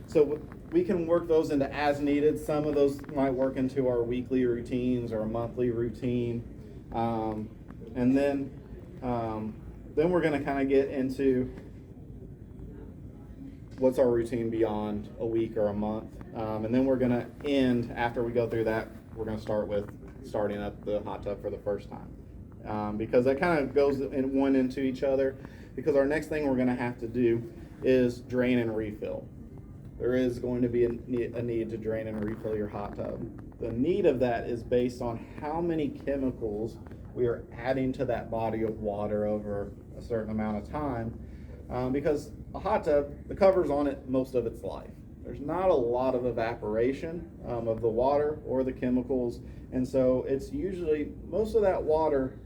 So we can work those into as needed. Some of those might work into our weekly routines or a monthly routine. And then we're going to kind of get into what's our routine beyond a week or a month. And then we're going to end, after we go through that, we're going to start with starting up the hot tub for the first time. Because that kind of goes one into each other. Because our next thing we're going to have to do is drain and refill. There is going to be a need to drain and refill your hot tub. The need of that is based on how many chemicals we are adding to that body of water over a certain amount of time. Because a hot tub, the cover's on it most of its life. There's not a lot of evaporation of the water or the chemicals, and so it's usually, most of that water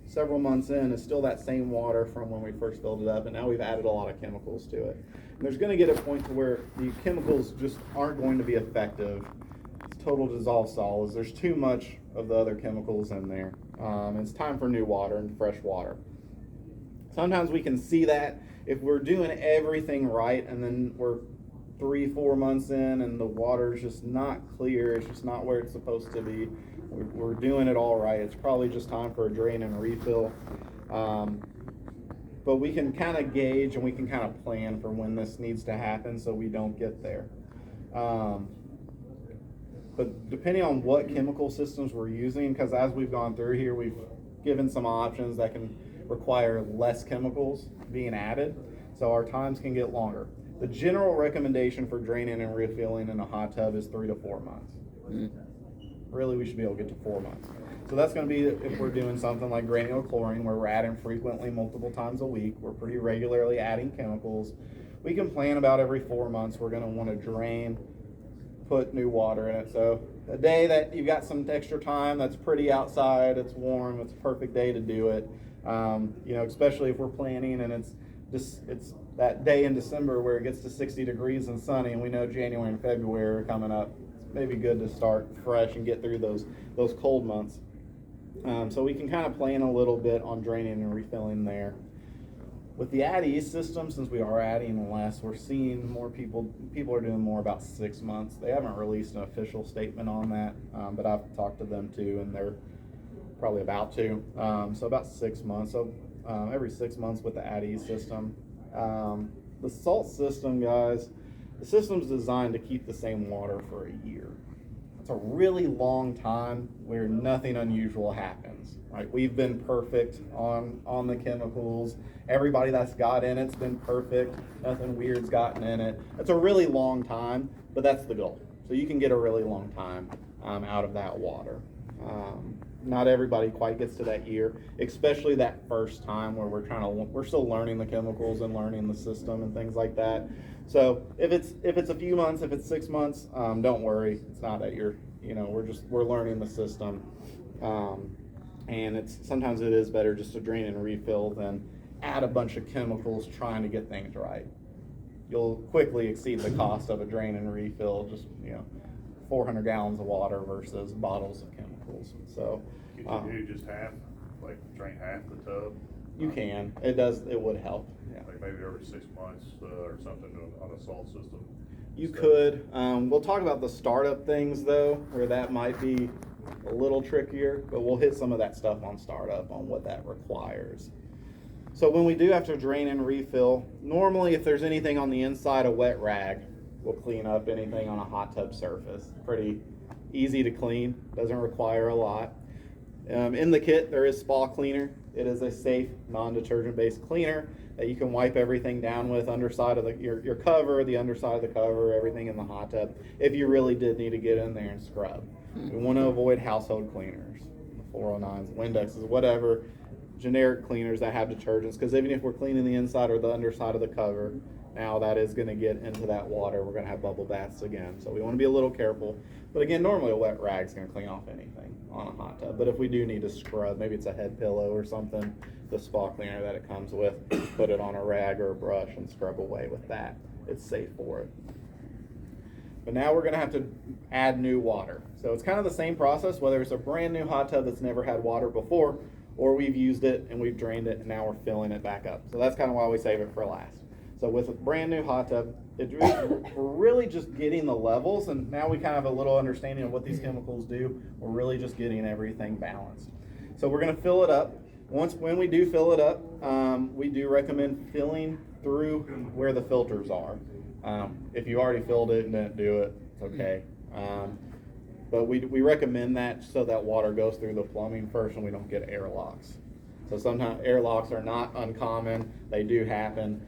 several months in is still that same water from when we first filled it up, and now we've added a lot of chemicals to it. And there's going to get a point to where the chemicals just aren't going to be effective. It's total dissolved solids. There's too much of the other chemicals in there. It's time for new water and fresh water. Sometimes we can see that if we're doing everything right and then we're 3-4 months in and the water's just not clear, it's just not where it's supposed to be, we're doing it all right, it's probably just time for a drain and a refill. But we can kind of gauge and we can kind of plan for when this needs to happen so we don't get there. But depending on what chemical systems we're using, because as we've gone through here, we've given some options that can require less chemicals being added, so our times can get longer. The general recommendation for draining and refilling in a hot tub is 3 to 4 months. Really, we should be able to get to 4 months. So that's going to be if we're doing something like granular chlorine, where we're adding frequently multiple times a week. We're pretty regularly adding chemicals. We can plan about every 4 months. We're going to want to drain, put new water in it. So a day that you've got some extra time, that's pretty outside, it's warm, it's a perfect day to do it. Especially if we're planning and it's that day in December where it gets to 60 degrees and sunny, and we know January and February are coming up. It's maybe good to start fresh and get through those cold months. So we can kind of plan a little bit on draining and refilling there. With the add-ease system, since we are adding less, we're seeing more people are doing more about 6 months. They haven't released an official statement on that, but I've talked to them too, and they're probably about to. So about 6 months. So every 6 months with the add-ease system. The salt system, guys, the system's designed to keep the same water for a year. It's a really long time where nothing unusual happens. Right? We've been perfect on the chemicals. Everybody that's got in it's been perfect. Nothing weird's gotten in it. It's a really long time, but that's the goal. So you can get a really long time out of that water. Not everybody quite gets to that year, especially that first time where we're still learning the chemicals and learning the system and things like that. So if it's a few months, if it's 6 months, don't worry. It's not that we're learning the system. And sometimes it is better just to drain and refill than add a bunch of chemicals trying to get things right. You'll quickly exceed the cost of a drain and refill, just 400 gallons of water versus bottles of chemicals. So could you do just half, like drain half the tub? You can. It would help. Yeah. Like maybe every 6 months or something on a salt system. You could. We'll talk about the startup things though, where that might be a little trickier, but we'll hit some of that stuff on startup on what that requires. So when we do have to drain and refill, normally if there's anything on the inside, a wet rag will clean up anything on a hot tub surface. Pretty easy to clean, doesn't require a lot. In the kit, there is Spa Cleaner. It is a safe, non-detergent based cleaner that you can wipe everything down with, underside of your cover, the underside of the cover, everything in the hot tub, if you really did need to get in there and scrub. We want to avoid household cleaners, the 409s, Windexes, whatever, generic cleaners that have detergents, because even if we're cleaning the inside or the underside of the cover, now that is going to get into that water. We're going to have bubble baths again. So we want to be a little careful. But again, normally a wet rag is going to clean off anything on a hot tub. But if we do need to scrub, maybe it's a head pillow or something, the spa cleaner that it comes with, put it on a rag or a brush and scrub away with that. It's safe for it. But now we're going to have to add new water. So it's kind of the same process, whether it's a brand new hot tub that's never had water before, or we've used it and we've drained it and now we're filling it back up. So that's kind of why we save it for last. So with a brand new hot tub, we're really just getting the levels, and now we kind of have a little understanding of what these chemicals do. We're really just getting everything balanced. So we're going to fill it up. When we do fill it up, we do recommend filling through where the filters are. If you already filled it and didn't do it, it's okay. But we recommend that so that water goes through the plumbing first and we don't get airlocks. So sometimes airlocks are not uncommon. They do happen.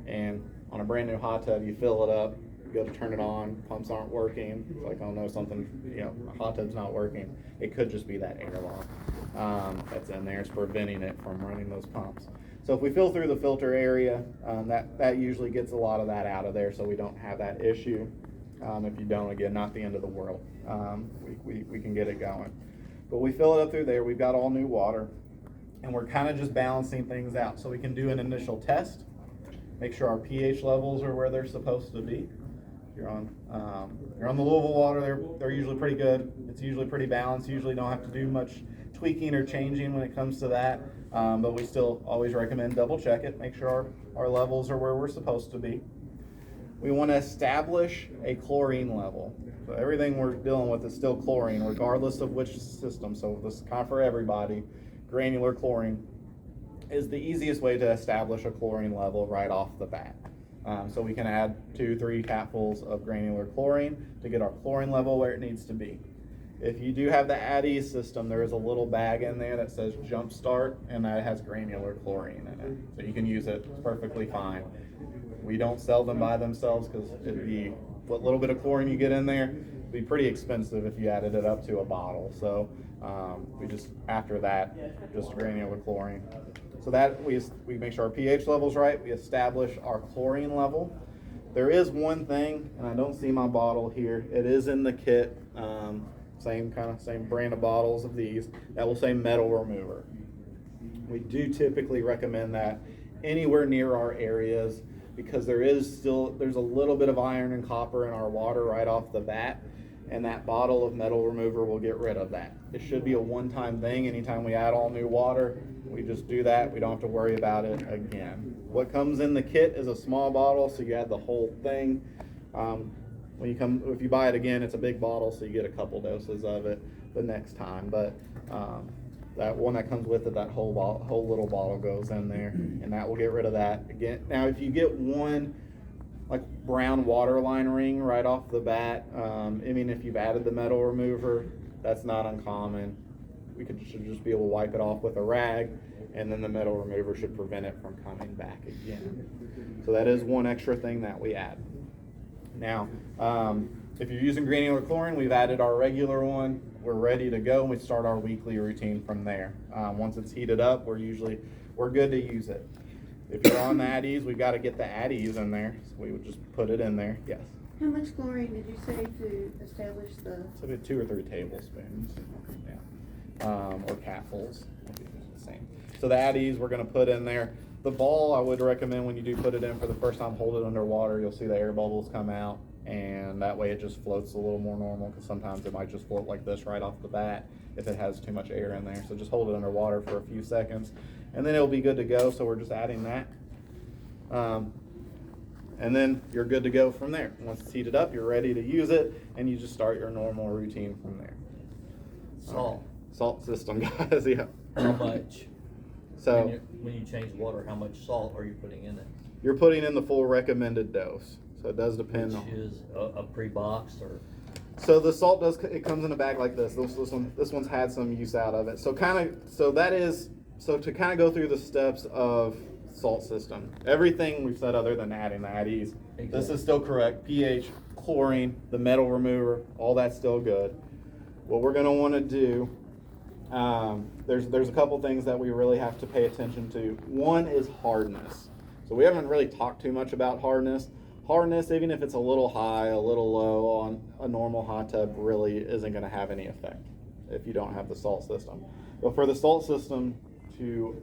And on a brand new hot tub, you fill it up, you go to turn it on, pumps aren't working. It's like, oh no, something, a hot tub's not working. It could just be that airlock that's in there. It's preventing it from running those pumps. So if we fill through the filter area, that usually gets a lot of that out of there, so we don't have that issue. If you don't, again, not the end of the world. We can get it going. But we fill it up through there. We've got all new water, and we're kind of just balancing things out. So we can do an initial test, make sure our pH levels are where they're supposed to be. If you're on the Louisville water, they're usually pretty good. It's usually pretty balanced. Usually don't have to do much tweaking or changing when it comes to that. But we still always recommend double check it, make sure our levels are where we're supposed to be. We want to establish a chlorine level. So everything we're dealing with is still chlorine, regardless of which system. So this is kind of for everybody. Granular chlorine is the easiest way to establish a chlorine level right off the bat. So we can add 2-3 capfuls of granular chlorine to get our chlorine level where it needs to be. If you do have the AdEase system, there is a little bag in there that says Jumpstart, and that has granular chlorine in it. So you can use it, it's perfectly fine. We don't sell them by themselves because it'd be, what little bit of chlorine you get in there, it'd be pretty expensive if you added it up to a bottle. So we just, after that, just granular chlorine. So that we make sure our pH level's right, we establish our chlorine level. There is one thing, and I don't see my bottle here, it is in the kit, same brand of bottles of these, that will say metal remover. We do typically recommend that anywhere near our areas because there's a little bit of iron and copper in our water right off the bat, and that bottle of metal remover will get rid of that. It should be a one-time thing. Anytime we add all new water, we just do that. We don't have to worry about it again. What comes in the kit is a small bottle, so you add the whole thing. If you buy it again, it's a big bottle, so you get a couple doses of it the next time. But that one that comes with it, that whole little bottle goes in there, and that will get rid of that. Again, now if you get one like brown waterline ring right off the bat, if you've added the metal remover, that's not uncommon. We should just be able to wipe it off with a rag, and then the metal remover should prevent it from coming back again. So that is one extra thing that we add. Now, if you're using granular chlorine, we've added our regular one. We're ready to go, and we start our weekly routine from there. Once it's heated up, we're good to use it. If you're on the AdEase, we've got to get the AdEase in there, so we would just put it in there. Yes. How much chlorine did you say to establish the? So we have 2 or 3 tablespoons, or capfuls. The same. So the AdEase we're going to put in there. The ball, I would recommend when you do put it in for the first time, hold it underwater. You'll see the air bubbles come out, and that way it just floats a little more normal, because sometimes it might just float like this right off the bat if it has too much air in there. So just hold it underwater for a few seconds, and then it'll be good to go. So we're just adding that. And then you're good to go from there. Once it's heated up, you're ready to use it, and you just start your normal routine from there. Salt. Salt system, guys, yeah. How much? So when you change water, how much salt are you putting in it? you're putting in the full recommended dose. So it does depend on. Which is a pre-boxed or? So the salt it comes in a bag like this. This one's had some use out of it. So to kind of go through the steps of salt system. Everything we've said other than adding the AdEase, this is still correct. pH, chlorine, the metal remover, all that's still good. What we're going to want to do, there's a couple things that we really have to pay attention to. One is hardness. So we haven't really talked too much about hardness. Hardness, even if it's a little high, a little low on a normal hot tub, really isn't going to have any effect if you don't have the salt system. But for the salt system to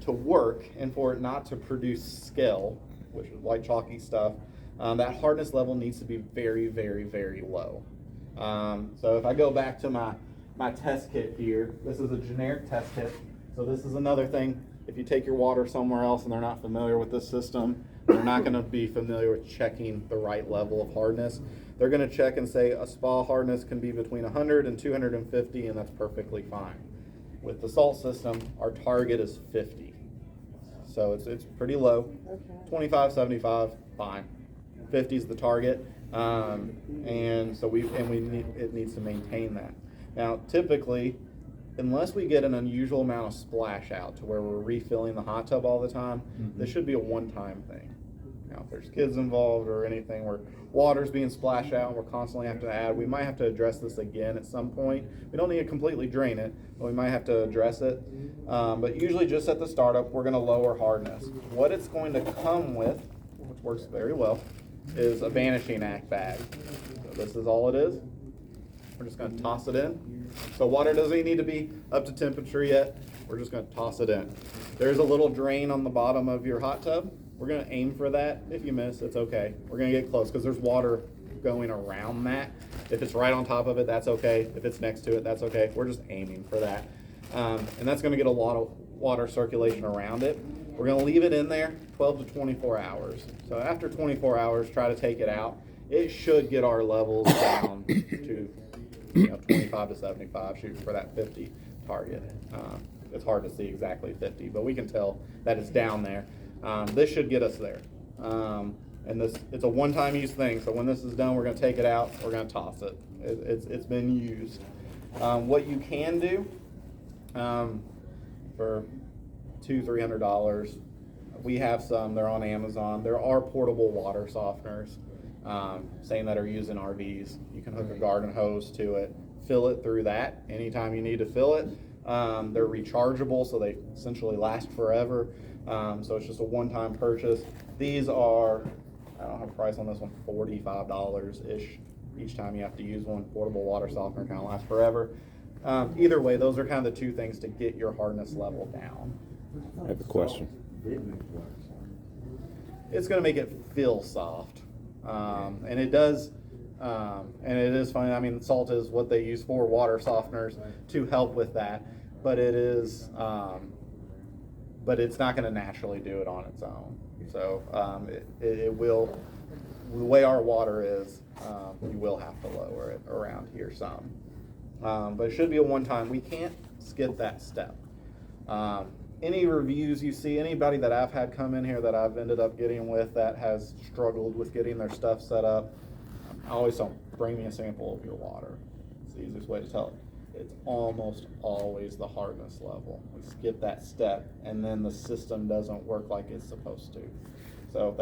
work and for it not to produce scale, which is white chalky stuff, that hardness level needs to be very, very, very low. So if I go back to my test kit here, this is a generic test kit. So this is another thing if you take your water somewhere else and they're not familiar with this system, they're not going to be familiar with checking the right level of hardness. They're going to check and say a spa hardness can be between 100 and 250, and that's perfectly fine. With the salt system, our target is 50. So it's pretty low. Okay. 25, 75, fine. 50 is the target. And so it needs to maintain that. Now, typically, unless we get an unusual amount of splash out to where we're refilling the hot tub all the time, this should be a one-time thing. Now, if there's kids involved or anything where water's being splashed out and we're constantly having to add, we might have to address this again at some point. We don't need to completely drain it, but we might have to address it. But usually just at the startup, we're going to lower hardness. What it's going to come with, which works very well, is a vanishing act bag. So this is all it is. We're just going to toss it in. So water doesn't even need to be up to temperature yet. We're just going to toss it in. There's a little drain on the bottom of your hot tub. We're going to aim for that. If you miss, it's okay. We're going to get close because there's water going around that. If it's right on top of it, that's okay. If it's next to it, that's okay. We're just aiming for that. And that's going to get a lot of water circulation around it. We're going to leave it in there 12 to 24 hours. So after 24 hours, try to take it out. It should get our levels down to 25 to 75, shooting for that 50 target. It's hard to see exactly 50, but we can tell that it's down there. This should get us there. And it's a one-time use thing, so when this is done, we're going to take it out, we're going to toss it. It's been used. What you can do for $200-300, we have some, they're on Amazon. There are portable water softeners, same that are used in RVs. You can hook a garden hose to it, fill it through that anytime you need to fill it. They're rechargeable, so they essentially last forever. So it's just a one-time purchase. These are, I don't have a price on this one, $45-ish each time you have to use one. Portable water softener kind of lasts forever. Either way, those are kind of the two things to get your hardness level down. I have a question. It's going to make it feel soft. And it does, and it is funny. I mean, salt is what they use for water softeners to help with that, but it is, but it's not going to naturally do it on its own. So it will, the way our water is, you will have to lower it around here some. But it should be a one-time. We can't skip that step. Any reviews you see, anybody that I've had come in here that I've ended up getting with that has struggled with getting their stuff set up, I always tell them, bring me a sample of your water. It's the easiest way to tell it. It's almost always the hardness level. We skip that step, and then the system doesn't work like it's supposed to. So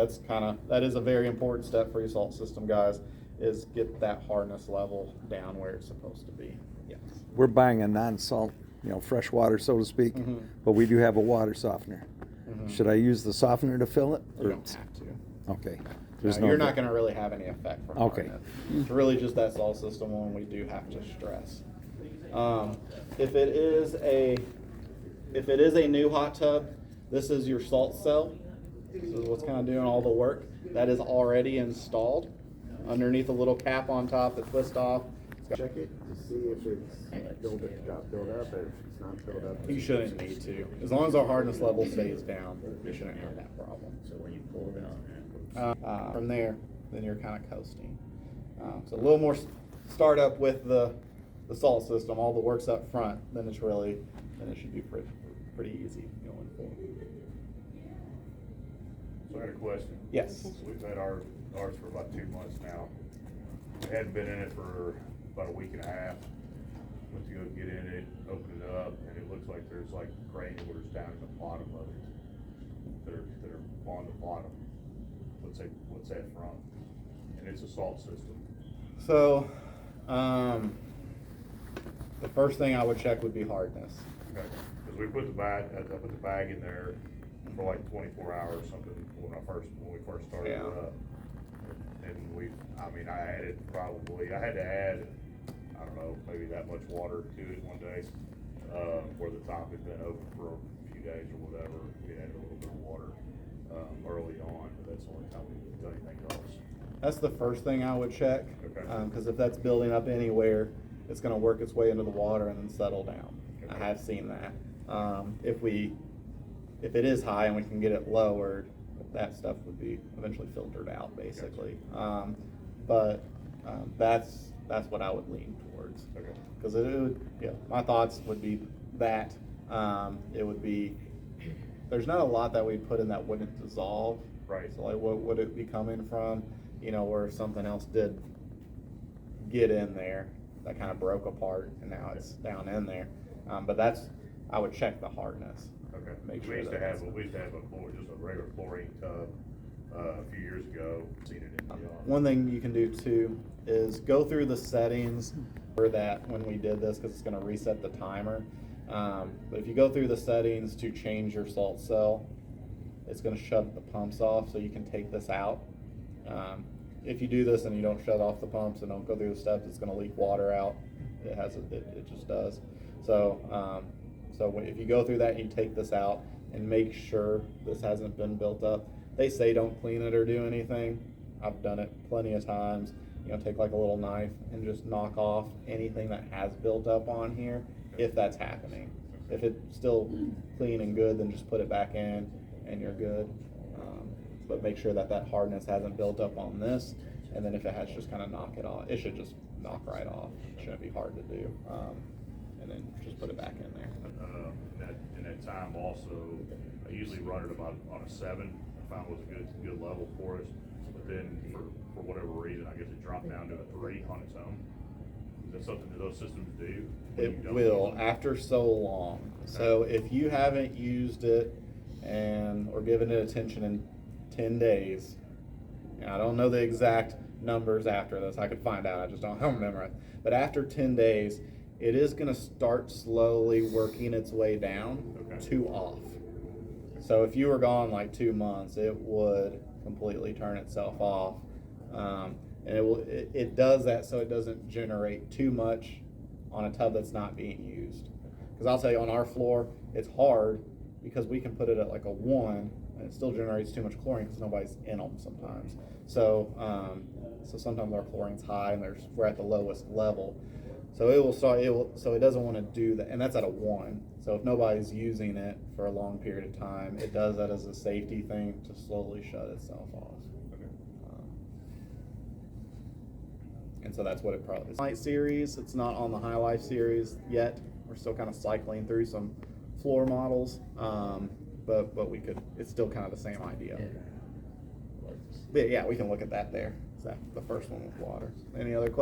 that is a very important step for your salt system, guys, is get that hardness level down where it's supposed to be. Yes. We're buying a non-salt, fresh water, so to speak, but we do have a water softener. Should I use the softener to fill it? You don't have to. Okay. You're not going to really have any effect from Okay. hardness. It's really just that salt system one we do have to stress. If it is a new hot tub, this is your salt cell. This is what's kind of doing all the work. That is already installed underneath a little cap on top that twists off. Check it to see if it's filled up, if it's not filled up. You shouldn't need to. As long as our hardness level stays down, you shouldn't have that problem. So when you pull it out, From there, then you're kind of coasting. So a little more startup with the salt system. All the work's up front. Then it should be pretty easy going forward. So I had a question. Yes. We've had ours for about 2 months now. We hadn't been in it for about a week and a half. Went to go get in it, open it up, and it looks like there's like granulars down in the bottom of it that are on the bottom. What's that from? And it's a salt system. So, the first thing I would check would be hardness. Okay. Because I put the bag in there for like 24 hours or something when we first started it up. And I had to add, I don't know, maybe that much water to it one day, where the top had been open for a few days or whatever. We added a little bit of water, early on, but that's the only time we did anything else. That's the first thing I would check. Okay. Because if that's building up anywhere, it's going to work its way into the water and then settle down. Okay. I have seen that. If we if it is high and we can get it lowered, that stuff would be eventually filtered out, basically. That's what I would lean towards. Okay. Because it would, yeah, my thoughts would be that, it would be, there's not a lot that we'd put in that wouldn't dissolve. Right. So like, what would it be coming from, where something else did get in there that kind of broke apart and now it's down in there. But I would check the hardness. Okay. Make sure We used to that have, that's- just a regular chlorine tub, a few years ago, seen it in the, One thing you can do too is go through the settings for that when we did this, because it's going to reset the timer. But if you go through the settings to change your salt cell, it's going to shut the pumps off, so you can take this out. If you do this and you don't shut off the pumps and don't go through the steps, it's going to leak water out. It just does. So if you go through that and you take this out and make sure this hasn't been built up. They say don't clean it or do anything. I've done it plenty of times. Take like a little knife and just knock off anything that has built up on here, if that's happening. If it's still clean and good, then just put it back in and you're good. But make sure that hardness hasn't built up on this, and then if it has, just kind of knock it off. It should just knock right off. It shouldn't be hard to do. And then just put it back in there. in that time also, I usually run it about on a 7. I found was a good level for us. But then for whatever reason, I guess it dropped down to a 3 on its own. Is that something that those systems do? when you It don't will use it? after so long. So if you haven't used it or given it attention in 10 days, and I don't know the exact numbers after this, I could find out, I just don't remember it. But after 10 days, it is going to start slowly working its way down Okay. to off. So if you were gone like 2 months, it would completely turn itself off. And it does that so it doesn't generate too much on a tub that's not being used. Because I'll tell you, on our floor, it's hard because we can put it at like a 1 and it still generates too much chlorine because nobody's in them sometimes. So sometimes our chlorine's high and we're at the lowest level. So so it doesn't want to do that, and that's at a 1. So if nobody's using it for a long period of time, it does that as a safety thing to slowly shut itself off. Okay. And so that's what it probably is. Light series, it's not on the High Life series yet. We're still kind of cycling through some floor models, but it's still kind of the same idea. But yeah, we can look at that there. Is that the first one with water? Any other questions?